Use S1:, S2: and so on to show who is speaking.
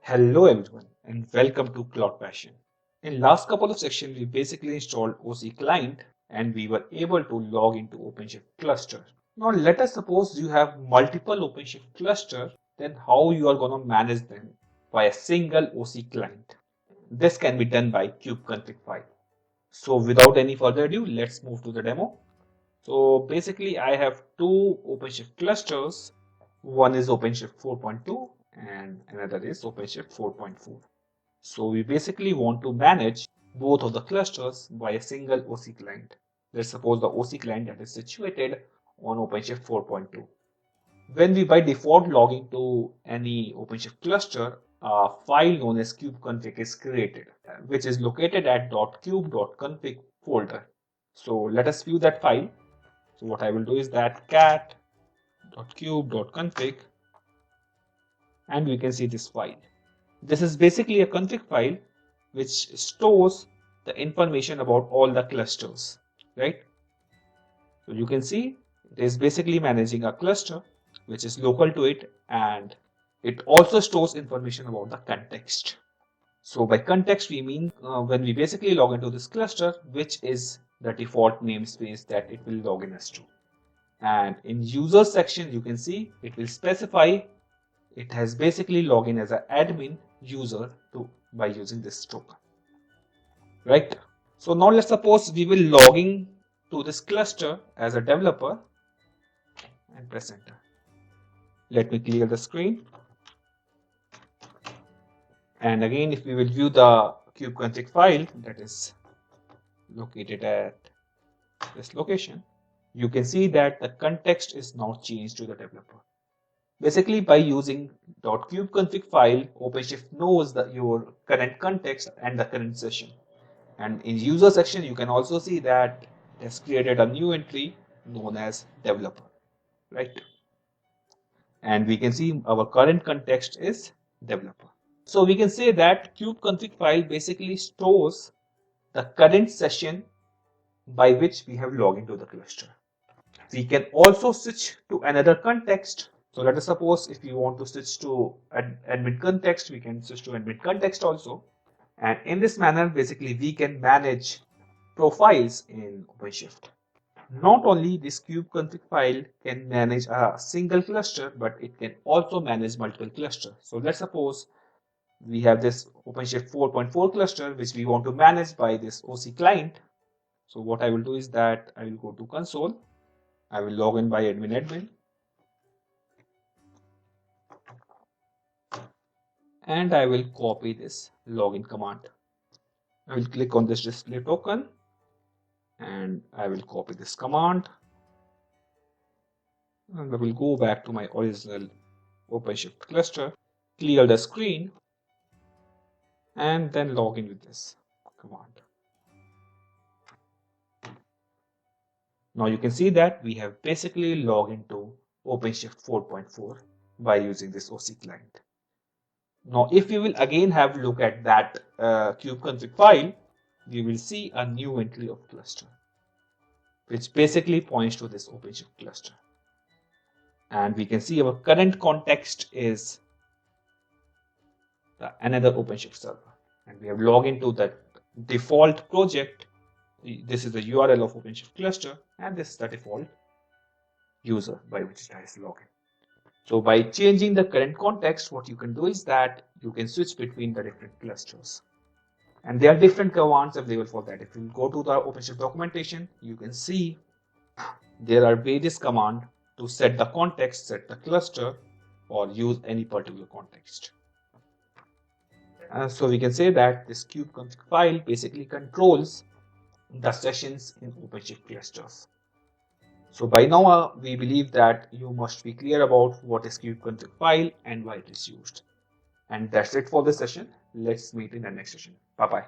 S1: Hello everyone and welcome to Cloud Passion. In last couple of sections we basically installed OC client and we were able to log into Openshift cluster. Now let us suppose you have multiple Openshift cluster, then how you are going to manage them by a single OC client. This can be done by kubeconfig file. So without any further ado, let's move to the demo. So basically I have two Openshift clusters. One is Openshift 4.2 and another is Openshift 4.4. So we basically want to manage both of the clusters by a single OC client. Let's suppose the OC client that is situated on Openshift 4.2. When we by default log into any Openshift cluster, a file known as kubeconfig is created, which is located at .cube.config folder. So let us view that file. So what I will do is that cat.cube.config and we can see this file. This is basically a config file which stores the information about all the clusters, right? So you can see it is basically managing a cluster which is local to it, and it also stores information about the context. So by context we mean when we basically log into this cluster, which is the default namespace that it will log in as to. And in user section you can see it will specify it has basically logged in as an admin user by using this token, right? So now let's suppose we will log in to this cluster as a developer and press enter. Let me clear the screen. And again, if we will view the kubeconfig file that is located at this location, you can see that the context is now changed to the developer. Basically, by using .kubeconfig file, Openshift knows your current context and the current session. And in user section, you can also see that it has created a new entry known as developer, right? And we can see our current context is developer. So we can say that kubeconfig file basically stores the current session by which we have logged into the cluster. We can also switch to another context. So let us suppose if you want to switch to admin context, we can switch to admin context also. And in this manner, basically we can manage profiles in Openshift. Not only this kubeconfig file can manage a single cluster, but it can also manage multiple clusters. So let's suppose we have this Openshift 4.4 cluster, which we want to manage by this OC client. So what I will do is that I will go to console. I will log in by admin and I will copy this login command. I will click on this display token and I will copy this command and I will go back to my original Openshift cluster, clear the screen and then log in with this command. Now you can see that we have basically logged into Openshift 4.4 by using this OC client. Now if we will again have a look at that kubeconfig file, we will see a new entry of cluster, which basically points to this Openshift cluster. And we can see our current context is another Openshift server. And we have logged into that default project. This is the URL of Openshift cluster, and this is the default user by which it has logged in. So by changing the current context, what you can do is that you can switch between the different clusters. And there are different commands available for that. If you go to the Openshift documentation, you can see there are various commands to set the context, set the cluster, or use any particular context. So we can say that this kubeconfig file basically controls the sessions in Openshift clusters. So by now we believe that you must be clear about what is kubeconfig file and why it is used. And that's it for this session. Let's meet in the next session. Bye bye.